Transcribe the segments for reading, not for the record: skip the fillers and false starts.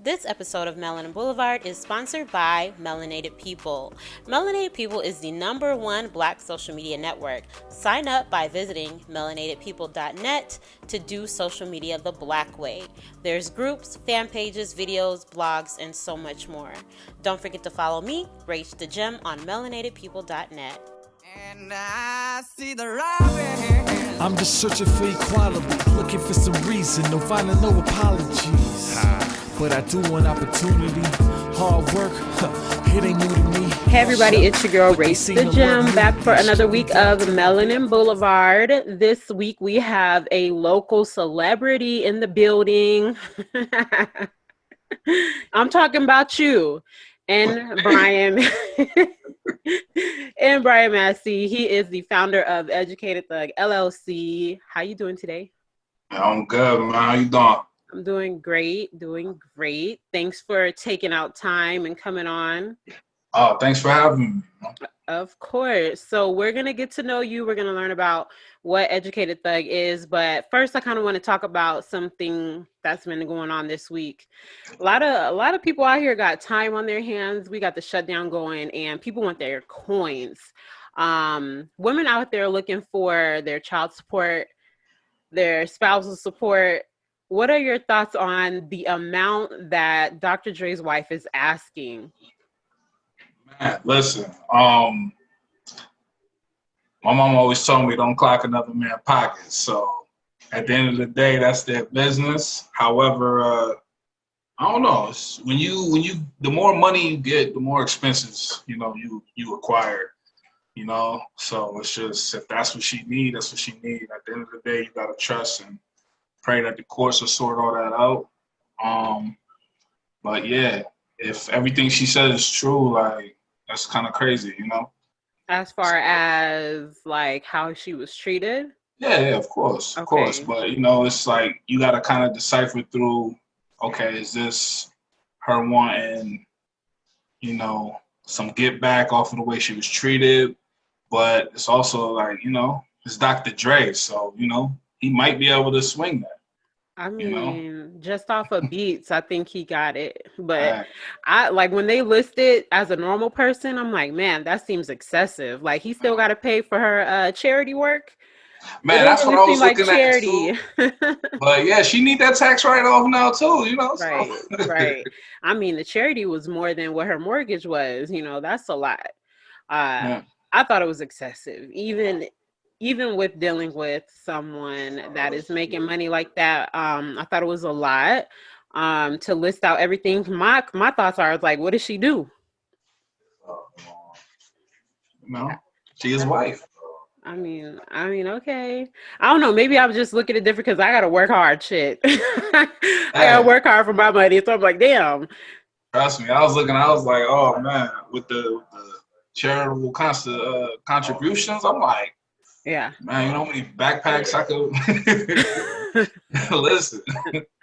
This episode of Melanin Boulevard is sponsored by Melanated People. Melanated People is the #1 Black social media network. Sign up by visiting melanatedpeople.net to do social media the Black way. There's groups, fan pages, videos, blogs, and so much more. Don't forget to follow me, Rach Da Gem, on melanatedpeople.net. And I see the robin. I'm just searching for equality, looking for some reason, no finding no apologies. But I do want opportunity, hard work, it ain't new to me. Hey everybody, it's your girl Rach Da Gem back for another week of Melanin Boulevard. This week we have a local celebrity in the building. I'm talking about you and Bryan. And Bryan Massey. He is the founder of Educated Thug LLC. How you doing today? I'm good, man. How you doing? I'm doing great. Thanks for taking out time and coming on. Oh, thanks for having me. Of course. So we're going to get to know you. We're going to learn about what Educated Thug is. But first, I kind of want to talk about something that's been going on this week. A lot of people out here got time on their hands. We got the shutdown going and people want their coins. Women out there looking for their child support, their spousal support. What are your thoughts on the amount that Dr. Dre's wife is asking? Man, listen, my mom always told me don't clock another man's pockets. So at the end of the day, that's their business. However, I don't know. It's when you the more money you get, the more expenses you acquire. So it's just if that's what she need, that's what she need. At the end of the day, you gotta trust and pray that the courts will sort all that out. But yeah, if everything she says is true, like that's kind of crazy, As far as like how she was treated? Yeah, of course. But it's like you gotta kind of decipher through, okay, is this her wanting, some get back off of the way she was treated? But it's also like, it's Dr. Dre, so he might be able to swing that. I mean, just off of beats, I think he got it. But I like when they list it as a normal person, I'm like, man, that seems excessive. Like he still got to pay for her charity work. Man, that's what I was looking at too. But yeah, she need that tax write-off now too, Right. I mean, the charity was more than what her mortgage was. That's a lot. I thought it was excessive, even with dealing with someone that is making money like that. I thought it was a lot to list out everything. My thoughts are like, what does she do? She his wife. I mean, okay. I don't know. Maybe I was just looking at it different because I got to work hard. Shit. I got to work hard for my money. So I'm like, damn. Trust me. I was like, oh man, with the charitable contributions, I'm like, yeah, man, you know how many backpacks I could listen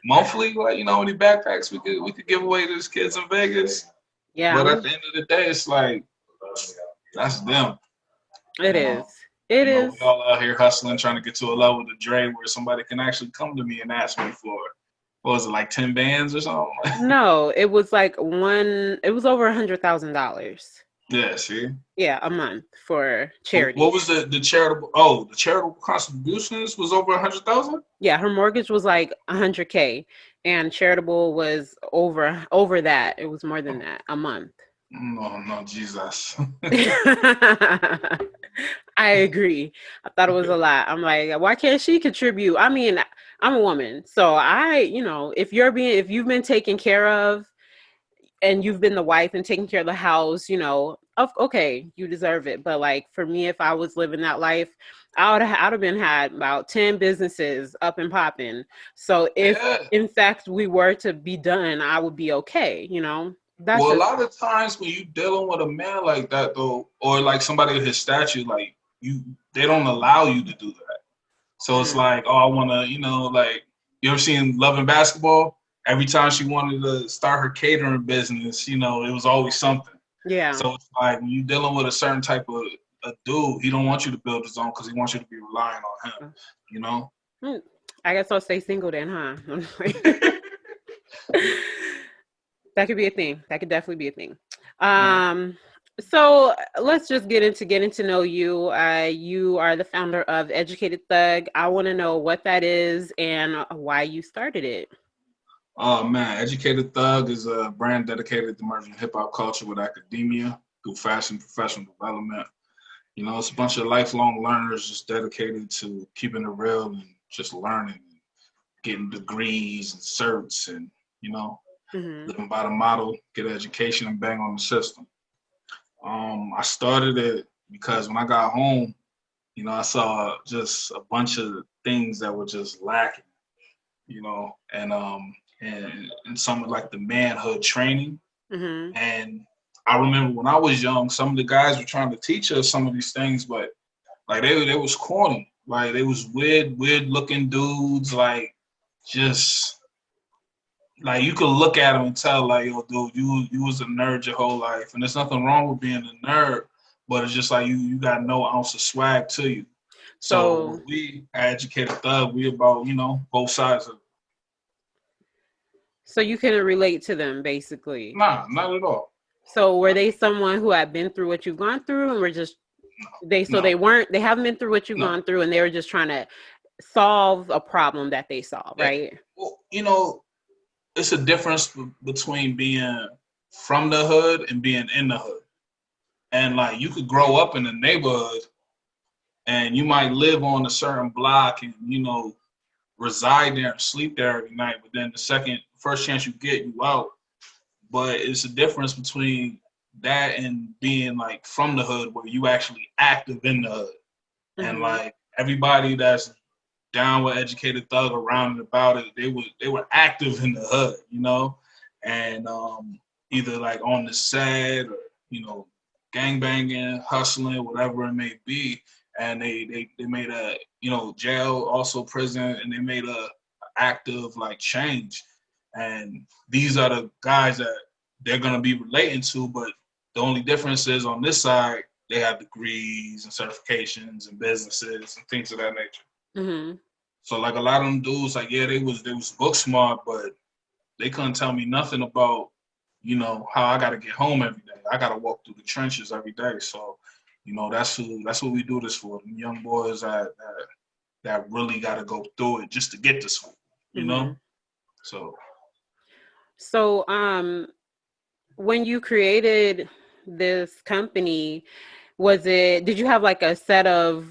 monthly? Like, how many backpacks we could give away to these kids in Vegas? Yeah. But at the end of the day, it's like that's them. It is. We all out here hustling, trying to get to a level of Dre where somebody can actually come to me and ask me for, what was it, like 10 bands or something? No, it was like it was over $100,000. Yeah, see? Yeah, a month for charity. What was the charitable? Oh, the charitable contributions was over 100,000? Yeah, her mortgage was like $100K, and charitable was over that. It was more than that a month. No, Jesus. I agree. I thought it was a lot. I'm like, why can't she contribute? I mean, I'm a woman, so if you've been taken care of, and you've been the wife and taking care of the house, okay, you deserve it. But like for me, if I was living that life, I'd have had about 10 businesses up and popping. So if in fact we were to be done, I would be okay. That's a lot of times when you dealing with a man like that though, or like somebody of his stature, like they don't allow you to do that. So it's like, oh, I want to, like you ever seen Love and Basketball? Every time she wanted to start her catering business, it was always something. Yeah. So it's like when you're dealing with a certain type of a dude, he don't want you to build his own because he wants you to be relying on him, I guess I'll stay single then, huh? That could be a thing. That could definitely be a thing. Yeah. So let's just get into getting to know you. You are the founder of Educated Thug. I want to know what that is and why you started it. Oh man, Educated Thug is a brand dedicated to merging hip hop culture with academia through fashion professional development. You know, it's a bunch of lifelong learners just dedicated to keeping it real and just learning, and getting degrees and certs, and living by the motto, get an education and bang on the system. I started it because when I got home, I saw just a bunch of things that were just lacking, and some of like the manhood training. Mm-hmm. And I remember when I was young, some of the guys were trying to teach us some of these things, but like they was corny, like they was weird looking dudes, like just like you could look at them and tell, like, yo, dude, you was a nerd your whole life, and there's nothing wrong with being a nerd, but it's just like you got no ounce of swag to you. So So, we at Educated Thug, we about both sides of. so you couldn't relate to them, basically. Nah, not at all. So were they someone who had been through what you've gone through, and were just No, they haven't been through what you've no. gone through, and they were just trying to solve a problem that they saw, Yeah. right? Well, it's a difference between being from the hood and being in the hood. And like you could grow up in the neighborhood and you might live on a certain block and, reside there and sleep there every night. But then first chance you get, you out. But it's a difference between that and being like from the hood where you actually active in the hood. Mm-hmm. And like everybody that's down with Educated Thug around and about it, they were active in the hood, and either like on the set or gang banging, hustling, whatever it may be. And they made a jail, also prison, and they made a active like change. And these are the guys that they're gonna be relating to, but the only difference is on this side they have degrees and certifications and businesses and things of that nature. Mm-hmm. So like a lot of them dudes, like they was book smart, but they couldn't tell me nothing about, how I gotta get home every day. I gotta walk through the trenches every day. So, that's what we do this for. The young boys that really gotta go through it just to get to school, Mm-hmm. So When you created this company, did you have like a set of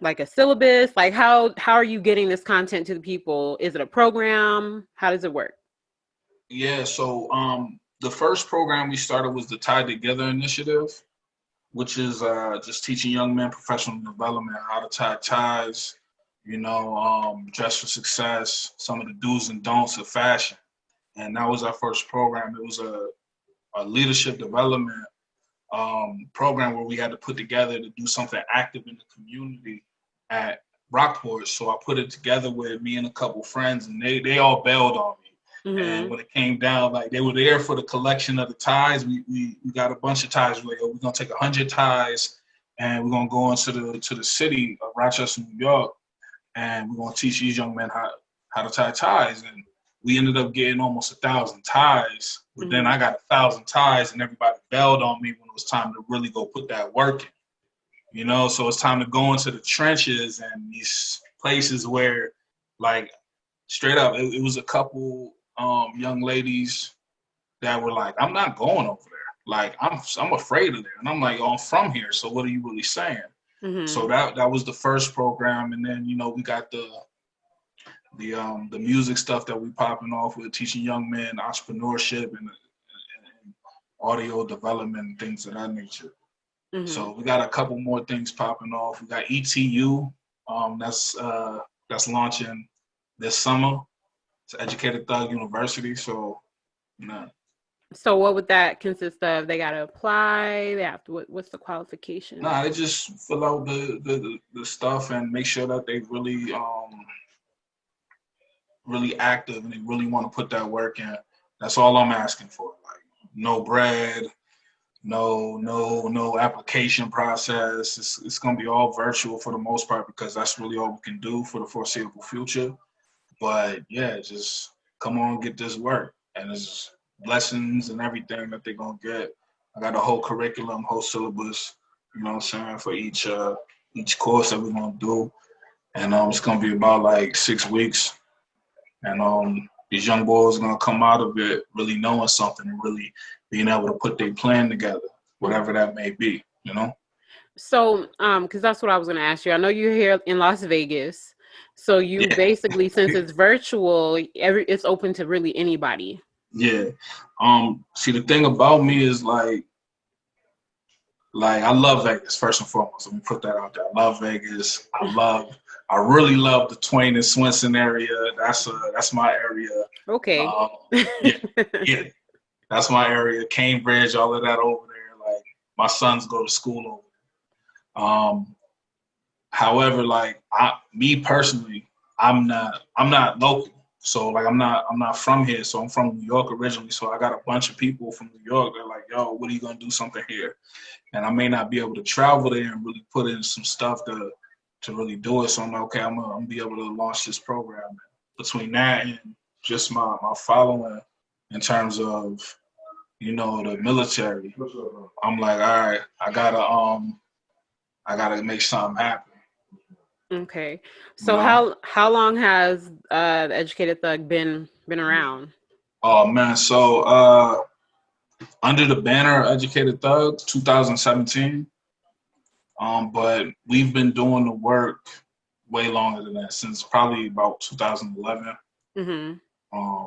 like a syllabus? Like how are you getting this content to the people? Is it a program? How does it work? yeah, so the first program we started was the Tied Together initiative, which is just teaching young men professional development, how to tie ties, dress for success, some of the do's and don'ts of fashion. And that was our first program. It was a leadership development program where we had to put together to do something active in the community at Rockport. So I put it together with me and a couple friends, and they all bailed on me. Mm-hmm. And when it came down, like they were there for the collection of the ties. We got a bunch of ties. We're gonna take 100 ties, and we're gonna go into the city of Rochester, New York, and we're gonna teach these young men how to tie ties. And we ended up getting almost 1,000 ties. But Mm-hmm. then I got 1,000 ties, and everybody bailed on me when it was time to really go put that work in. So it's time to go into the trenches and these places where, like, straight up, it was a couple young ladies that were like, I'm not going over there. Like, I'm afraid of there. And I'm like, oh, I'm from here. So what are you really saying? Mm-hmm. So that was the first program. And then, we got the music stuff that we popping off with, teaching young men entrepreneurship and audio development and things of that nature. Mm-hmm. So we got a couple more things popping off. We got ETU that's launching this summer. It's Educated Thug University. So, So what would that consist of? They got to apply. They have to. What's the qualification? Nah, they just fill out the stuff and make sure that they really really active and they really want to put that work in. That's all I'm asking for. Like no bread, no application process. It's gonna be all virtual for the most part because that's really all we can do for the foreseeable future. But yeah, just come on, get this work, and it's lessons and everything that they're gonna get. I got a whole curriculum, whole syllabus, you know what I'm saying, for each course that we're gonna do. And it's gonna be about like 6 weeks. And these young boys are gonna come out of it really knowing something and really being able to put their plan together, whatever that may be, you know? So, because that's what I was going to ask you. I know you're here in Las Vegas, so you Yeah. basically, since it's virtual, it's open to really anybody. Yeah. See, the thing about me is like I love Vegas first and foremost. Let me put that out there. I love Vegas. I really love the Twain and Swenson area. That's my area. Okay. Yeah, that's my area. Cambridge, all of that over there. Like my sons go to school over there. However, like me personally, I'm not local. So like I'm not from here. So I'm from New York originally. So I got a bunch of people from New York. They're like, yo, what are you gonna do something here? And I may not be able to travel there and really put in some stuff to really do it. So I'm like, okay, I'm gonna be able to launch this program. Between that and just my following in terms of, you know, the military, I'm like, all right, I gotta make something happen. Okay. So how long has the Educated Thug been around? Oh man, so under the banner Educated Thug, 2017. But we've been doing the work way longer than that, since probably about 2011. Mm-hmm.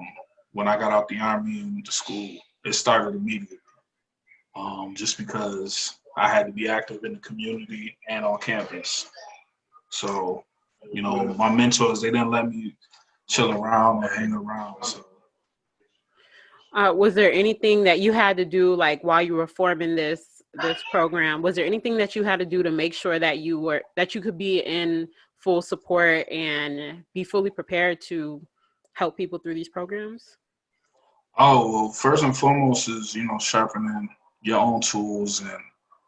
When I got out the Army and went to school, it started immediately. Just because I had to be active in the community and on campus. So, you know, my mentors, they didn't let me chill around and hang around. So. Was there anything that you had to do, like while you were forming this program? Was there anything that you had to do to make sure that you could be in full support and be fully prepared to help people through these programs? Oh, well, first and foremost is, you know, sharpening your own tools and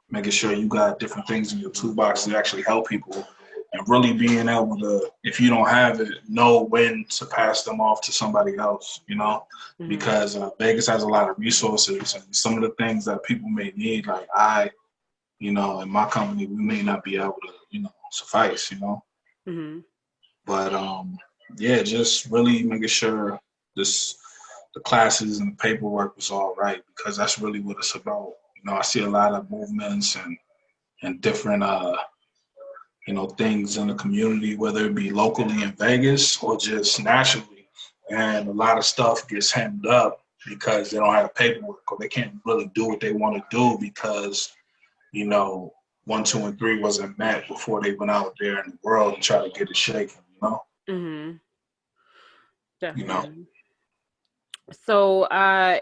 making sure you got different things in your toolbox to actually help people, and really being able to, if you don't have it, know when to pass them off to somebody else, you know, Mm-hmm. because Vegas has a lot of resources, and some of the things that people may need, like you know, in my company, we may not be able to, you know, suffice, you know. Mm-hmm. But yeah, just really making sure the classes and the paperwork was all right, because that's really what it's about. You know, I see a lot of movements and different you know, things in the community, whether it be locally in Vegas or just nationally, and a lot of stuff gets hemmed up because they don't have paperwork, or they can't really do what they want to do because, you know, 1, 2, and 3 wasn't met before they went out there in the world and try to get it shaken, you know? Mm-hmm. Definitely. You know? So,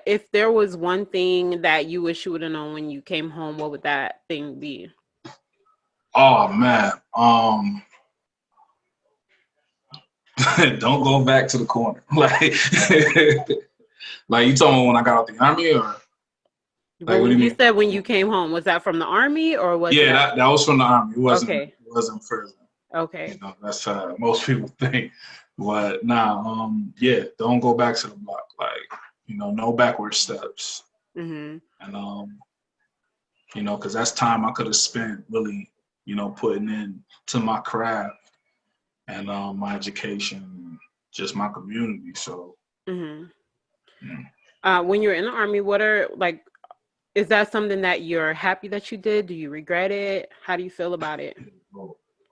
if there was one thing that you wish you would have known when you came home, what would that thing be? Oh man, don't go back to the corner. Like you told me when I got out the Army, or like, But what do you mean? said when you came home, was that from the Army or was that was from the Army. It wasn't. Okay. It wasn't prison. Okay. You know, that's most people think. But nah, yeah, don't go back to the block. Like, you know, no backward steps. Mm-hmm. And you know, because that's time I could have spent really, you know, putting in to my craft and my education, just my community. So. Mm-hmm. Yeah. When you're in the Army, is that something that you're happy that you did? Do you regret it? How do you feel about it?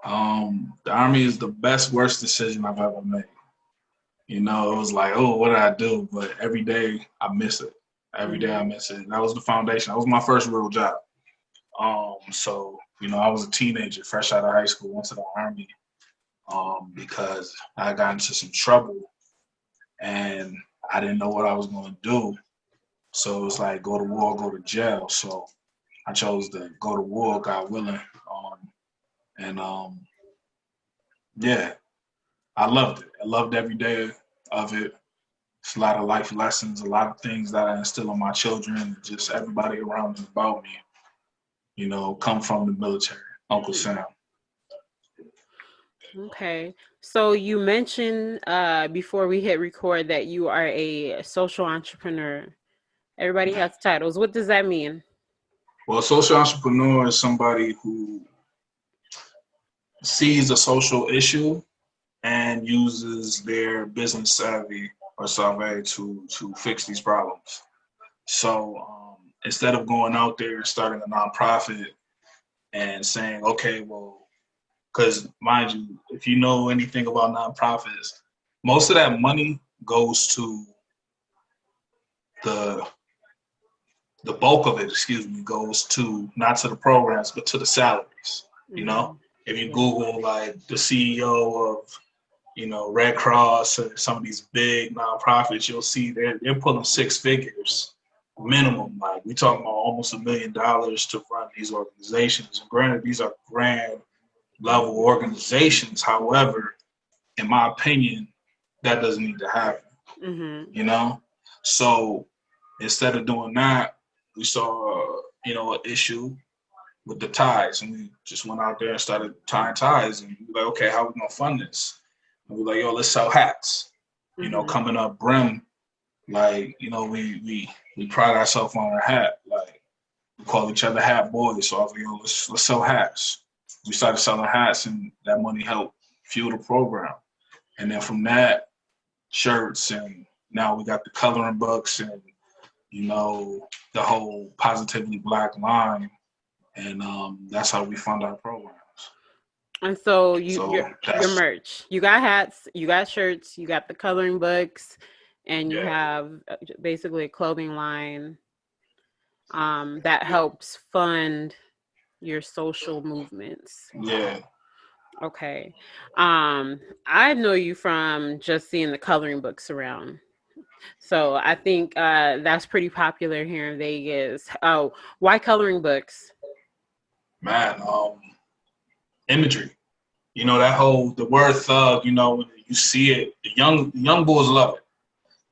The Army is the best, worst decision I've ever made. You know, it was like, oh, what did I do? But every day I miss it. Every day I miss it. That was the foundation. That was my first real job. So, you know, I was a teenager, fresh out of high school, went to the Army because I got into some trouble and I didn't know what I was going to do. So it was like, go to war, go to jail. So I chose to go to war, God willing. And yeah, I loved it. I loved every day of it. It's a lot of life lessons, a lot of things that I instill in my children, and just everybody around and about me, you know, come from the military. Uncle Sam. Okay. So you mentioned before we hit record that you are a social entrepreneur. Everybody has titles. What does that mean? Well, a social entrepreneur is somebody who sees a social issue and uses their business savvy or savvy to fix these problems. So instead of going out there and starting a nonprofit and saying, okay, well, because mind you, if you know anything about nonprofits, most of that money goes to the bulk of it, goes to not to the programs, but to the salaries. You know, if you Google like the CEO of, Red Cross or some of these big nonprofits, you'll see they're pulling six figures minimum. Like we talking about almost $1 million to run these organizations. And granted, these are grand level organizations. However, in my opinion, that doesn't need to happen. So instead of doing that, we saw an issue with the ties, and we just went out there and started tying ties, and we were like, okay, how are we gonna fund this? And we were like, yo, let's sell hats. Coming up Brim, like, we pride ourselves on our hat. Like, we call each other hat boys. So I was like, yo, let's sell hats. We started selling hats, and that money helped fuel the program. And then from that, shirts, and now we got the coloring books and, the whole Positively Black line. And that's how we fund our programs. And so your merch, you got hats, you got shirts, you got the coloring books, and you have basically a clothing line that helps fund your social movements. Yeah. Okay. I know you from just seeing the coloring books around. So I think that's pretty popular here in Vegas. Oh, why coloring books? Man, imagery. The word thug, when you see it, the young bulls love it.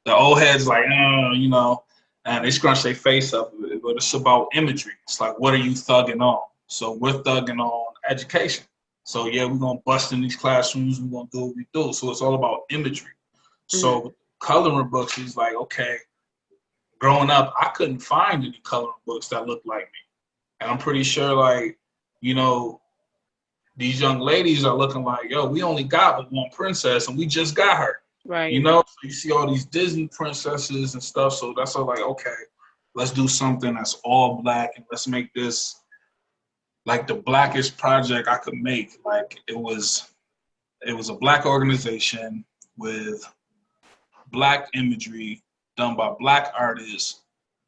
The old heads like, and they scrunch their face up, but it's about imagery. It's like, what are you thugging on? So we're thugging on education. So yeah, we're gonna bust in these classrooms, we're gonna do what we do. So it's all about imagery. So coloring books is like, okay, growing up, I couldn't find any coloring books that looked like me. And I'm pretty sure these young ladies are looking like, yo, we only got one princess and we just got her. Right. So you see all these Disney princesses and stuff. So that's all like, okay, let's do something that's all Black and let's make this like the blackest project I could make. Like it was a Black organization with Black imagery done by Black artists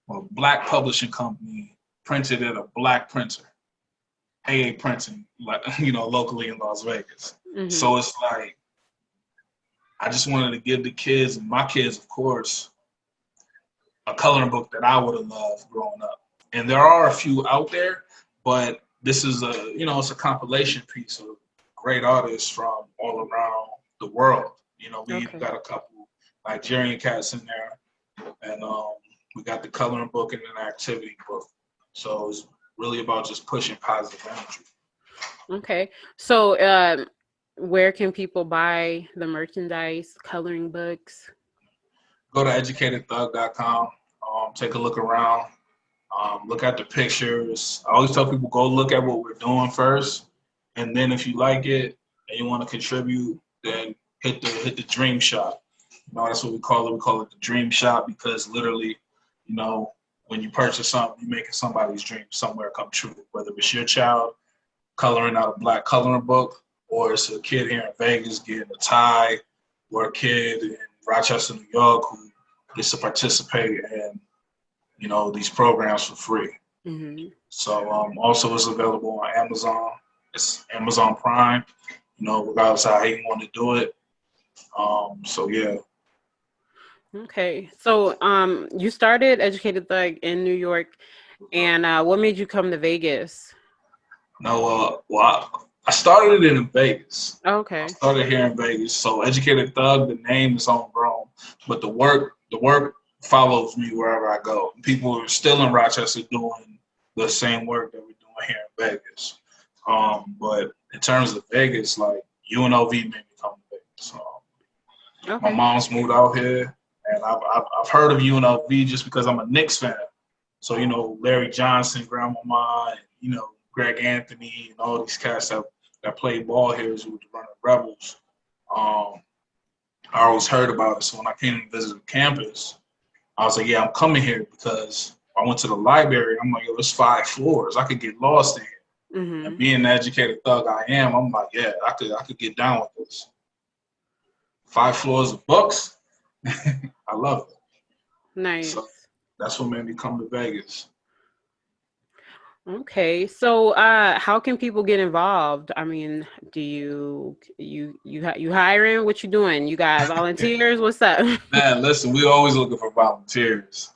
or a Black publishing company, printed at a Black printer. AA printing, like, locally in Las Vegas. So it's like, I just wanted to give the kids, and my kids, of course, a coloring book that I would have loved growing up. And there are a few out there, but this is it's a compilation piece of great artists from all around the world. We even got a couple Nigerian cats in there, and we got the coloring book and an activity book. So it's really about just pushing positive energy. Okay. So where can people buy the merchandise, coloring books? Go to educatedthug.com. Take a look around. Look at the pictures. I always tell people, go look at what we're doing first. And then if you like it and you want to contribute, then hit the dream shop. That's what we call it. We call it the dream shop because literally, when you purchase something, you're making somebody's dream somewhere come true, whether it's your child coloring out a Black coloring book, or it's a kid here in Vegas getting a tie, or a kid in Rochester, New York who gets to participate in, these programs for free. So also it's available on Amazon. It's Amazon Prime, regardless of how you want to do it. So yeah. Okay, so you started Educated Thug in New York, and what made you come to Vegas? No, I started it in Vegas. Okay. I started here in Vegas. So Educated Thug, the name is homegrown, but the work follows me wherever I go. People are still in Rochester doing the same work that we're doing here in Vegas. But in terms of Vegas, like UNLV made me come to Vegas. My mom's moved out here. And I've heard of UNLV just because I'm a Knicks fan. So, you know, Larry Johnson, Grandmama, and, you know, Greg Anthony, and all these cats that played ball here with the running Rebels. I always heard about it. So when I came to visit the campus, I was like, yeah, I'm coming here because I went to the library. I'm like, yo, there's 5 floors. I could get lost in here. Mm-hmm. And being the educated thug I am, I'm like, yeah, I could get down with this. 5 floors of books. I love it. Nice. So that's what made me come to Vegas. Okay, so how can people get involved? I mean, do you hiring? What you doing? You got volunteers? What's up? Man, listen, we always looking for volunteers.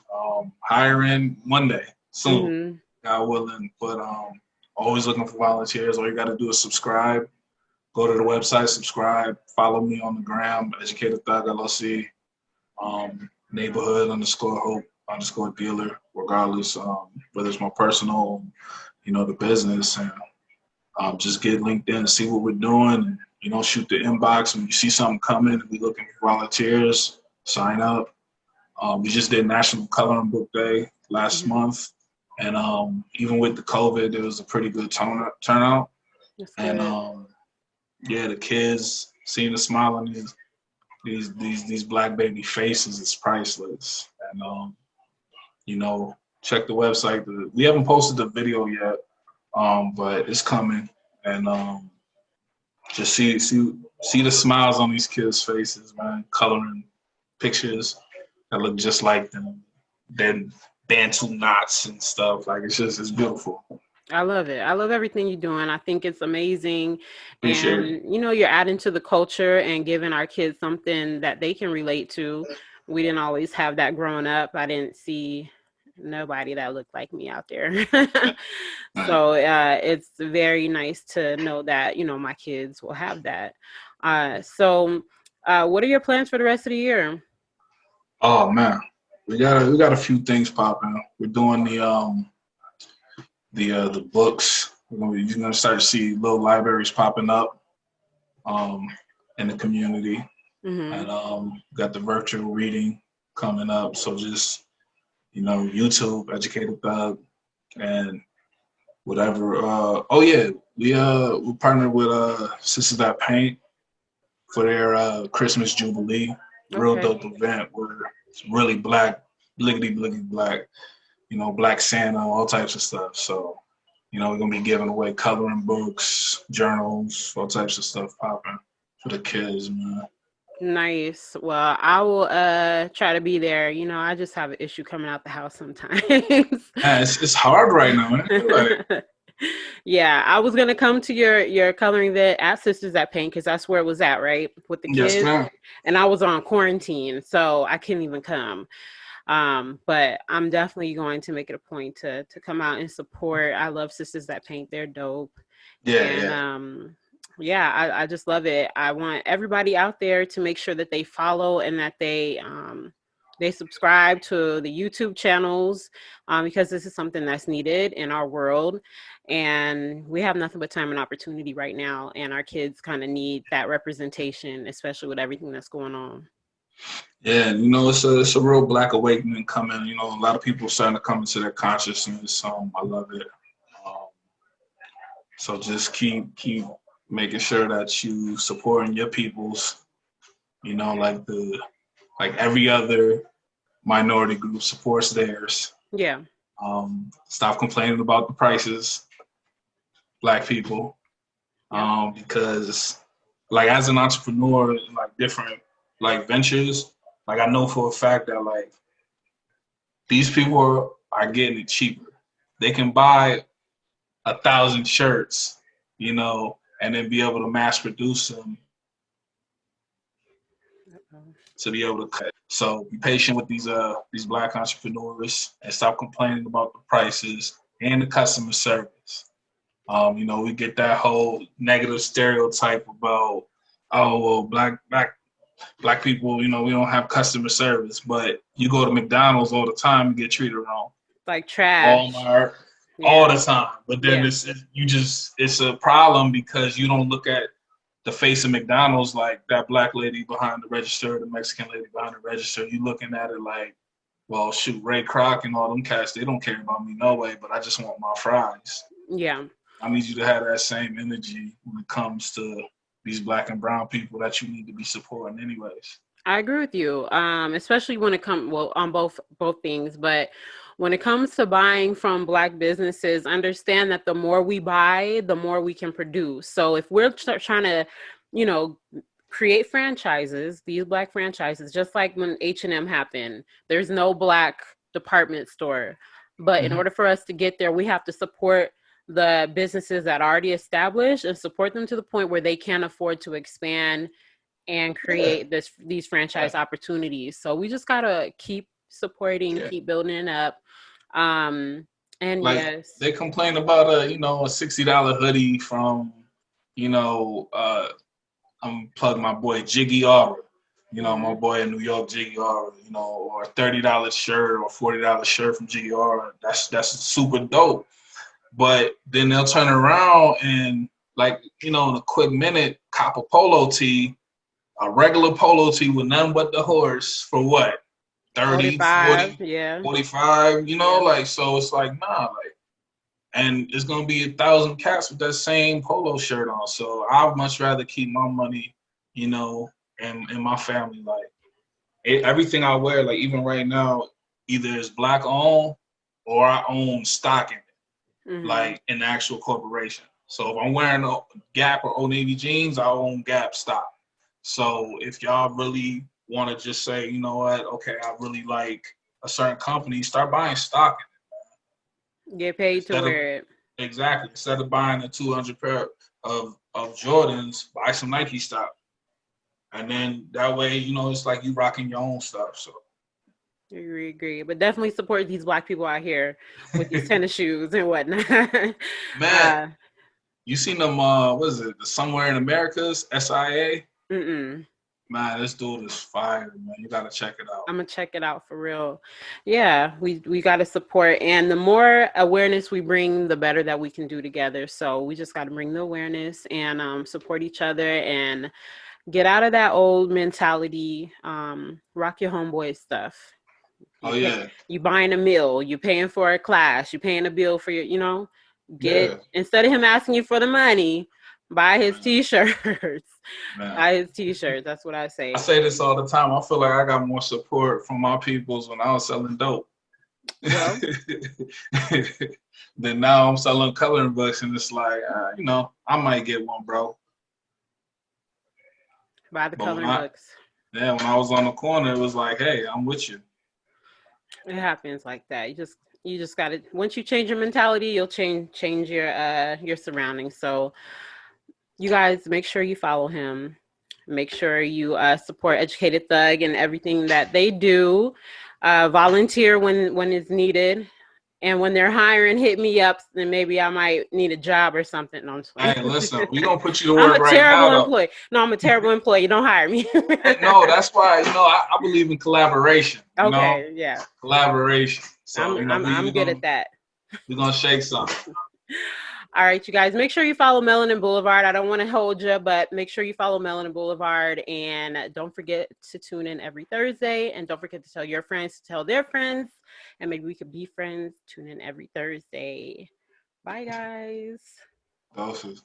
Hiring Monday soon, Mm-hmm. God willing. But always looking for volunteers. All you got to do is subscribe. Go to the website, subscribe. Follow me on the gram, Educated Thug LLC. Neighborhood _hope _dealer, regardless, whether it's my personal, you know, the business, and just get LinkedIn, see what we're doing, and, you know, shoot the inbox. When you see something coming, we looking for volunteers, sign up. We just did National Coloring Book Day last month, and even with the COVID, there was a pretty good turnout. That's And good. yeah, the kids seeing the smile on these black baby faces is priceless. And you know, check the website. We haven't posted the video yet, but it's coming. And just see the smiles on these kids' faces, man. Coloring pictures that look just like them. Then Bantu knots and stuff. Like it's beautiful. I love it. I love everything you're doing. I think it's amazing. Appreciate it. And, you know, you're adding to the culture and giving our kids something that they can relate to. We didn't always have that growing up. I didn't see nobody that looked like me out there. So it's very nice to know that, you know, my kids will have that. So what are your plans for the rest of the year? Oh man, we got a few things popping. We're doing the books. You're gonna start to see little libraries popping up in the community. Mm-hmm. And got the virtual reading coming up. So just, you know, YouTube, Educated Thug, and whatever. Oh yeah, we partnered with Sisters That Paint for their Christmas Jubilee. Real dope event where it's really black, bliggity black, you know, Black Santa, all types of stuff. So, you know, we're gonna be giving away coloring books, journals, all types of stuff popping for the kids, man. Nice. Well, I will try to be there. You know, I just have an issue coming out the house sometimes. Yeah, it's hard right now, man. Like, yeah, I was gonna come to your coloring event at Sisters That Paint because that's where it was at, right? With the kids. yes, ma'am. And I was on quarantine, so I couldn't even come. But I'm definitely going to make it a point to come out and support. I love Sisters That Paint. They're dope. Yeah, And I just love it. I want everybody out there to make sure that they follow and that they subscribe to the YouTube channels because this is something that's needed in our world. And we have nothing but time and opportunity right now. And our kids kind of need that representation, especially with everything that's going on. Yeah, you know, it's a real black awakening coming. You know, a lot of people starting to come into their consciousness. I love it. So just keep making sure that you supporting your peoples. You know, like every other minority group supports theirs. Yeah. Stop complaining about the prices, Black people, because like as an entrepreneur, like different like ventures, like I know for a fact that like these people are getting it cheaper. They can buy 1,000 shirts, you know, and then be able to mass produce them to be able to cut. So be patient with these Black entrepreneurs and stop complaining about the prices and the customer service. You know, we get that whole negative stereotype about, oh, well, black people, you know, we don't have customer service, but you go to McDonald's all the time and get treated wrong. Like trash. Walmart, all the time. But then it's a problem because you don't look at the face of McDonald's, like that black lady behind the register, the Mexican lady behind the register, you looking at it like, well, shoot, Ray Kroc and all them cats, they don't care about me no way, but I just want my fries. Yeah. I need you to have that same energy when it comes to these black and brown people that you need to be supporting anyways. I agree with you, especially when it comes, well, on both things, but when it comes to buying from black businesses, understand that the more we buy, the more we can produce. So if we're trying to, you know, create franchises, these black franchises, just like when H&M happened, there's no black department store. But in order for us to get there, we have to support the businesses that are already established and support them to the point where they can afford to expand and create these franchise opportunities. So we just gotta keep supporting, keep building it up. And like, yes, they complain about a $60 hoodie from, I'm plugging my boy Jiggy Aura, my boy in New York, Jiggy Aura, or a $30 shirt or $40 shirt from Jiggy Aura. That's super dope. But then they'll turn around and, like, in a quick minute, cop a polo tee, a regular polo tee with nothing but the horse for what? 30, 45, 40, 45, like, so it's like, nah, like, and it's going to be 1,000 cats with that same polo shirt on. So I'd much rather keep my money, and my family. Like, everything I wear, like, even right now, either is black owned or I own stock in it, like, in the actual corporation. So if I'm wearing a Gap or Old Navy jeans, I own Gap stock. So if y'all really want to just say, you know what, okay, I really like a certain company, start buying stock in it. Get paid to wear it. Exactly. Instead of buying a 200 pair of Jordans, buy some Nike stock. And then that way, it's like you rocking your own stuff. So Agree. But definitely support these black people out here with these tennis shoes and whatnot. Man, you seen them, what is it, the Somewhere in America's, SIA? Man, this dude is fire, man. You gotta check it out. I'm gonna check it out for real. Yeah, we gotta support, and the more awareness we bring, the better that we can do together. So we just gotta bring the awareness and support each other and get out of that old mentality. Rock your homeboy stuff. You buying a meal, you paying for a class, you paying a bill for your, instead of him asking you for the money, buy his t-shirts. Buy his t-shirts. That's what I say. I say this all the time. I feel like I got more support from my peoples when I was selling dope. Well, then now I'm selling coloring books, and it's like, I might get one, bro. Buy the coloring books. Yeah, when I was on the corner, it was like, hey, I'm with you. It happens like that. You just got to, once you change your mentality, you'll change your surroundings. So you guys make sure you follow him. Make sure you support Educated Thug and everything that they do. Volunteer when it's needed. And when they're hiring, hit me up, then maybe I might need a job or something. No, I'm just hey, listen, we're going to put you to work right now. I'm a terrible employee. Don't hire me. No, that's why, I believe in collaboration. Okay, yeah. Collaboration. So, I'm good at that. We're going to shake something. All right, you guys, make sure you follow Melanin Boulevard. I don't want to hold you, but make sure you follow Melanin Boulevard. And don't forget to tune in every Thursday. And don't forget to tell your friends to tell their friends. And maybe we could be friends. Tune in every Thursday. Bye, guys. Doses.